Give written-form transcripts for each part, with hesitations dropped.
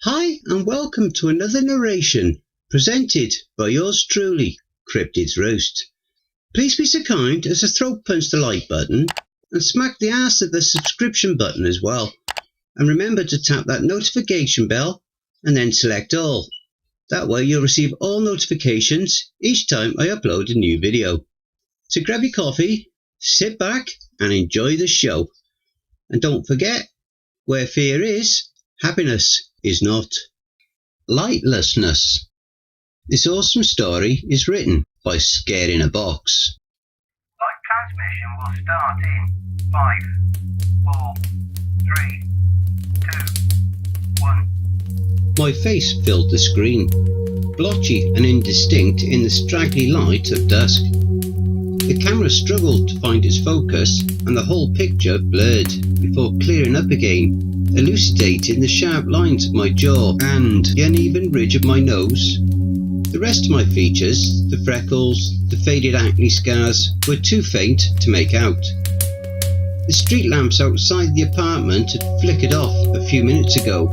Hi and welcome to another narration presented by yours truly, Cryptids Roost. Please be so kind as to throat punch the like button and smack the ass of the subscription button as well. And remember to tap that notification bell and then select all. That way you'll receive all notifications each time I upload a new video. So grab your coffee, sit back and enjoy the show. And don't forget, where fear is, happiness is not. Lightlessness. This awesome story is written by Scared in a Box. Live transmission will start in 5, 4, 3, 2, 1. My face filled the screen, blotchy and indistinct in the straggly light of dusk. The camera struggled to find its focus and the whole picture blurred before clearing up again, elucidating the sharp lines of my jaw and the uneven ridge of my nose. The rest of my features, the freckles, the faded acne scars, were too faint to make out. The street lamps outside the apartment had flickered off a few minutes ago,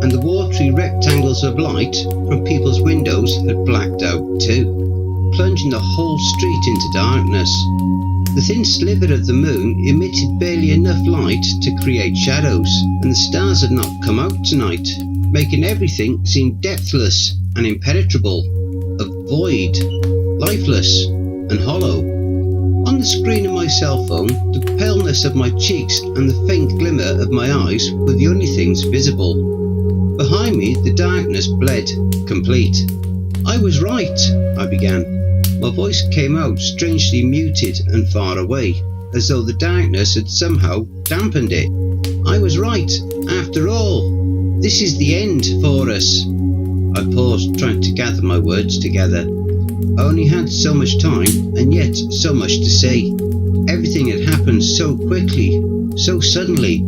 and the watery rectangles of light from people's windows had blacked out too, plunging the whole street into darkness. The thin sliver of the moon emitted barely enough light to create shadows, and the stars had not come out tonight, making everything seem depthless and impenetrable, a void, lifeless and hollow. On the screen of my cell phone, the paleness of my cheeks and the faint glimmer of my eyes were the only things visible. Behind me, the darkness bled, complete. I was right, I began. My voice came out strangely muted and far away, as though the darkness had somehow dampened it. I was right, after all. This is the end for us. I paused, trying to gather my words together. I only had so much time, and yet so much to say. Everything had happened so quickly, so suddenly.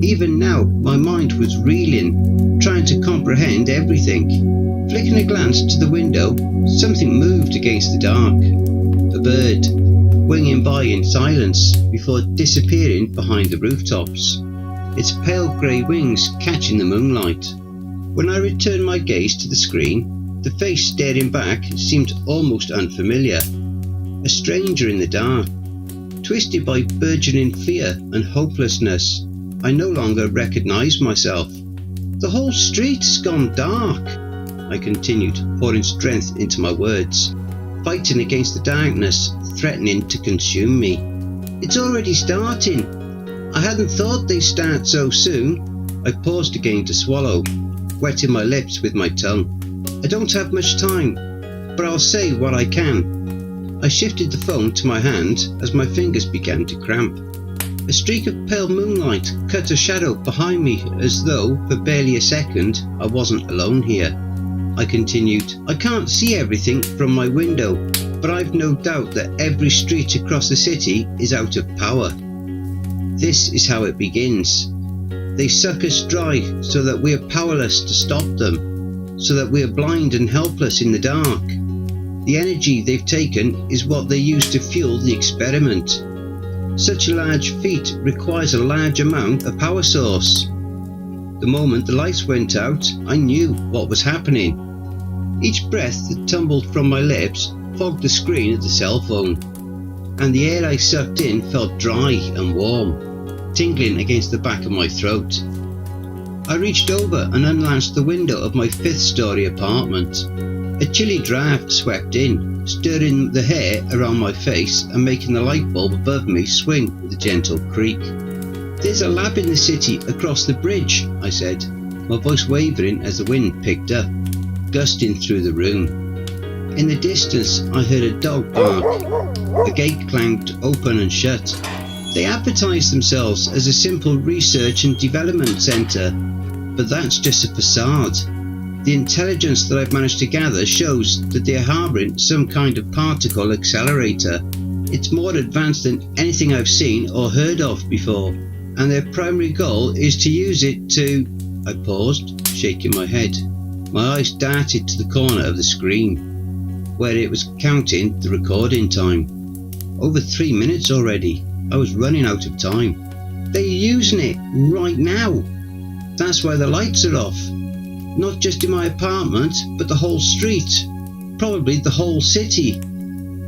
Even now, my mind was reeling, trying to comprehend everything. Flicking a glance to the window, something moved against the dark. A bird, winging by in silence before disappearing behind the rooftops, its pale grey wings catching the moonlight. When I returned my gaze to the screen, the face staring back seemed almost unfamiliar. A stranger in the dark, twisted by burgeoning fear and hopelessness. I no longer recognised myself. The whole street has gone dark, I continued, pouring strength into my words, fighting against the darkness, threatening to consume me. It's already starting. I hadn't thought they'd start so soon. I paused again to swallow, wetting my lips with my tongue. I don't have much time, but I'll say what I can. I shifted the phone to my hand as my fingers began to cramp. A streak of pale moonlight cut a shadow behind me as though, for barely a second, I wasn't alone here. I continued, I can't see everything from my window, but I've no doubt that every street across the city is out of power. This is how it begins. They suck us dry so that we are powerless to stop them, so that we are blind and helpless in the dark. The energy they've taken is what they use to fuel the experiment. Such a large feat requires a large amount of power source. The moment the lights went out, I knew what was happening. Each breath that tumbled from my lips fogged the screen of the cell phone, and the air I sucked in felt dry and warm, tingling against the back of my throat. I reached over and unlatched the window of my 5th-story apartment. A chilly draft swept in, stirring the hair around my face and making the light bulb above me swing with a gentle creak. There's a lab in the city across the bridge, I said, my voice wavering as the wind picked up, gusting through the room. In the distance I heard a dog bark. A gate clanged open and shut. They advertise themselves as a simple research and development centre, but that's just a facade. The intelligence that I've managed to gather shows that they are harbouring some kind of particle accelerator. It's more advanced than anything I've seen or heard of before, and their primary goal is to use it to... I paused, shaking my head. My eyes darted to the corner of the screen, where it was counting the recording time. Over 3 minutes already. I was running out of time. They're using it right now. That's why the lights are off. Not just in my apartment, but the whole street. Probably the whole city.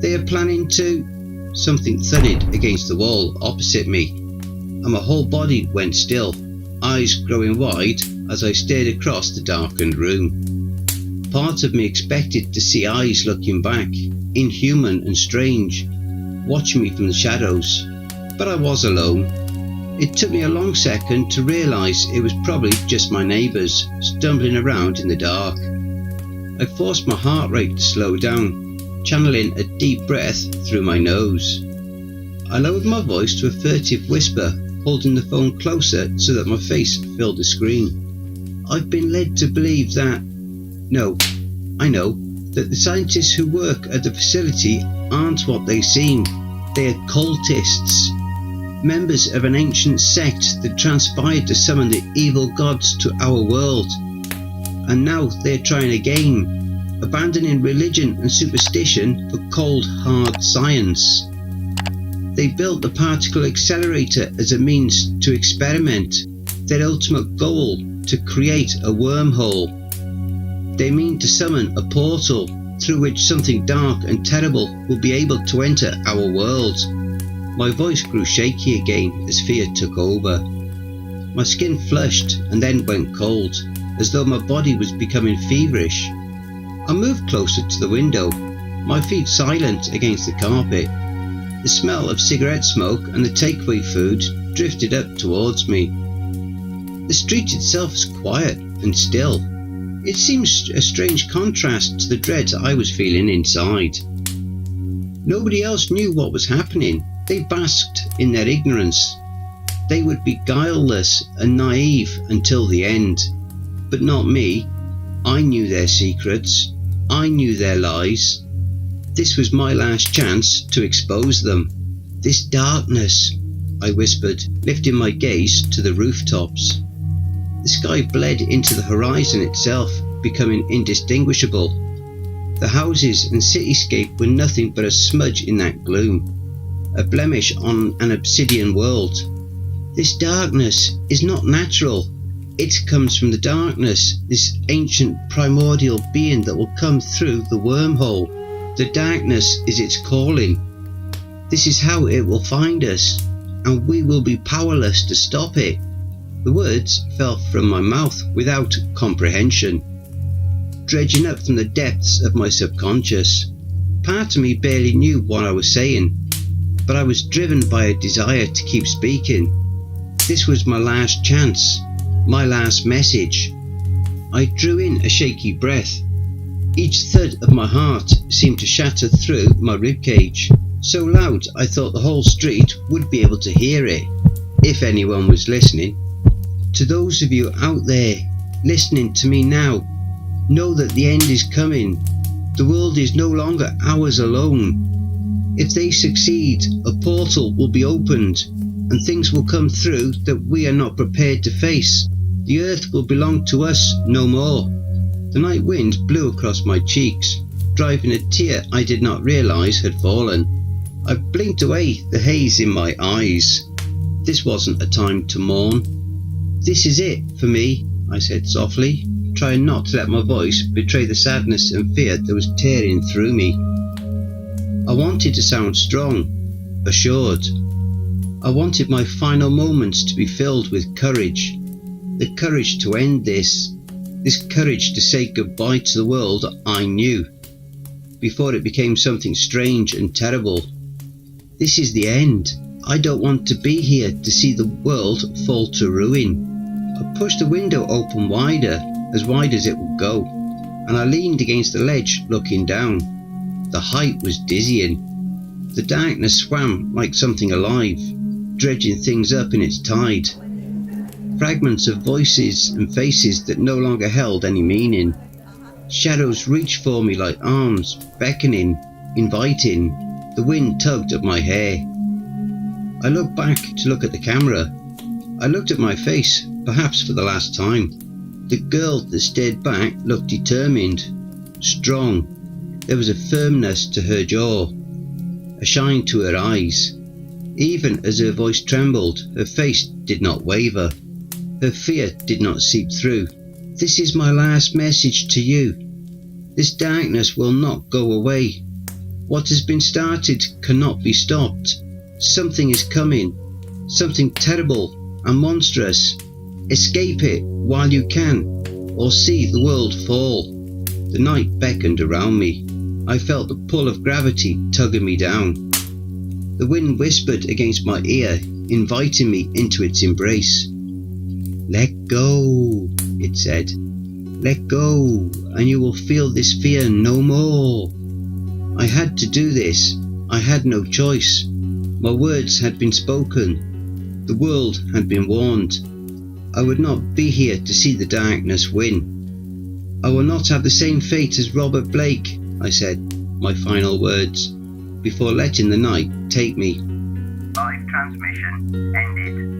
They are planning to... Something thudded against the wall opposite me, and my whole body went still, eyes growing wide as I stared across the darkened room. Part of me expected to see eyes looking back, inhuman and strange, watching me from the shadows, but I was alone. It took me a long second to realise it was probably just my neighbours stumbling around in the dark. I forced my heart rate to slow down, channeling a deep breath through my nose. I lowered my voice to a furtive whisper, holding the phone closer so that my face filled the screen. I've been led to believe that... No, I know that the scientists who work at the facility aren't what they seem. They are cultists, members of an ancient sect that transpired to summon the evil gods to our world. And now they're trying again, abandoning religion and superstition for cold, hard science. They built the particle accelerator as a means to experiment, their ultimate goal to create a wormhole. They mean to summon a portal through which something dark and terrible will be able to enter our world. My voice grew shaky again as fear took over. My skin flushed and then went cold, as though my body was becoming feverish. I moved closer to the window, my feet silent against the carpet. The smell of cigarette smoke and the takeaway food drifted up towards me. The street itself was quiet and still. It seemed a strange contrast to the dread I was feeling inside. Nobody else knew what was happening. They basked in their ignorance. They would be guileless and naive until the end. But not me. I knew their secrets. I knew their lies. This was my last chance to expose them. This darkness, I whispered, lifting my gaze to the rooftops. The sky bled into the horizon itself, becoming indistinguishable. The houses and cityscape were nothing but a smudge in that gloom, a blemish on an obsidian world. This darkness is not natural. It comes from the darkness, this ancient primordial being that will come through the wormhole. The darkness is its calling. This is how it will find us, and we will be powerless to stop it. The words fell from my mouth without comprehension, dredging up from the depths of my subconscious. Part of me barely knew what I was saying, but I was driven by a desire to keep speaking. This was my last chance, my last message. I drew in a shaky breath. Each thud of my heart seemed to shatter through my ribcage, so loud I thought the whole street would be able to hear it, if anyone was listening. To those of you out there listening to me now, know that the end is coming. The world is no longer ours alone. If they succeed, a portal will be opened, and things will come through that we are not prepared to face. The earth will belong to us no more. The night wind blew across my cheeks, driving a tear I did not realise had fallen. I blinked away the haze in my eyes. This wasn't a time to mourn. This is it for me, I said softly, trying not to let my voice betray the sadness and fear that was tearing through me. I wanted to sound strong, assured. I wanted my final moments to be filled with courage. The courage to end this courage to say goodbye to the world I knew, before it became something strange and terrible. This is the end. I don't want to be here to see the world fall to ruin. I pushed the window open wider, as wide as it would go, and I leaned against the ledge looking down. The height was dizzying. The darkness swam like something alive, dredging things up in its tide. Fragments of voices and faces that no longer held any meaning. Shadows reached for me like arms, beckoning, inviting. The wind tugged at my hair. I looked back to look at the camera. I looked at my face, perhaps for the last time. The girl that stared back looked determined, strong. There was a firmness to her jaw, a shine to her eyes. Even as her voice trembled, her face did not waver. Her fear did not seep through. This is my last message to you. This darkness will not go away. What has been started cannot be stopped. Something is coming. Something terrible and monstrous. Escape it while you can, or see the world fall. The night beckoned around me. I felt the pull of gravity tugging me down. The wind whispered against my ear, inviting me into its embrace. Let go, it said. Let go, and you will feel this fear no more. I had to do this. I had no choice. My words had been spoken. The world had been warned. I would not be here to see the darkness win. I will not have the same fate as Robert Blake, I said, my final words, before letting the night take me. Live transmission ended.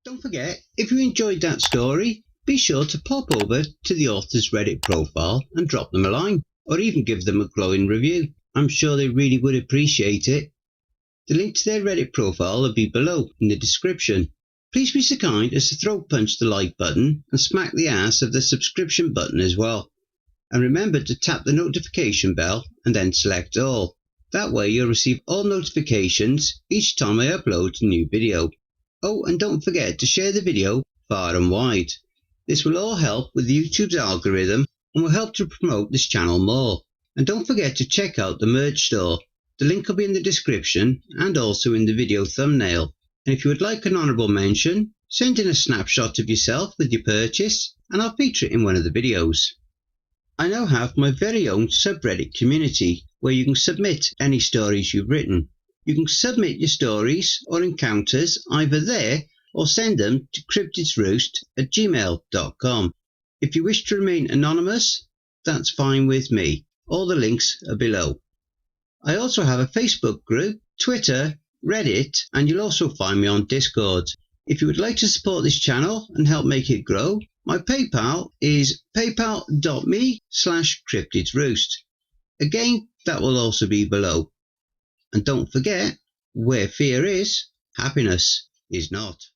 Don't forget, if you enjoyed that story, be sure to pop over to the author's Reddit profile and drop them a line, or even give them a glowing review. I'm sure they really would appreciate it. The link to their Reddit profile will be below in the description. Please be so kind as to throat punch the like button and smack the ass of the subscription button as well. And remember to tap the notification bell and then select all. That way you'll receive all notifications each time I upload a new video. Oh, and don't forget to share the video far and wide. This will all help with YouTube's algorithm and will help to promote this channel more. And don't forget to check out the merch store. The link will be in the description and also in the video thumbnail. And if you would like an honourable mention, send in a snapshot of yourself with your purchase and I'll feature it in one of the videos. I now have my very own subreddit community where you can submit any stories you've written. You can submit your stories or encounters either there or send them to cryptidsroost@gmail.com. If you wish to remain anonymous, that's fine with me. All the links are below. I also have a Facebook group, Twitter, Reddit, and you'll also find me on Discord. If you would like to support this channel and help make it grow, my PayPal is paypal.me/cryptidsroost. Again, that will also be below. And don't forget, where fear is, happiness is not.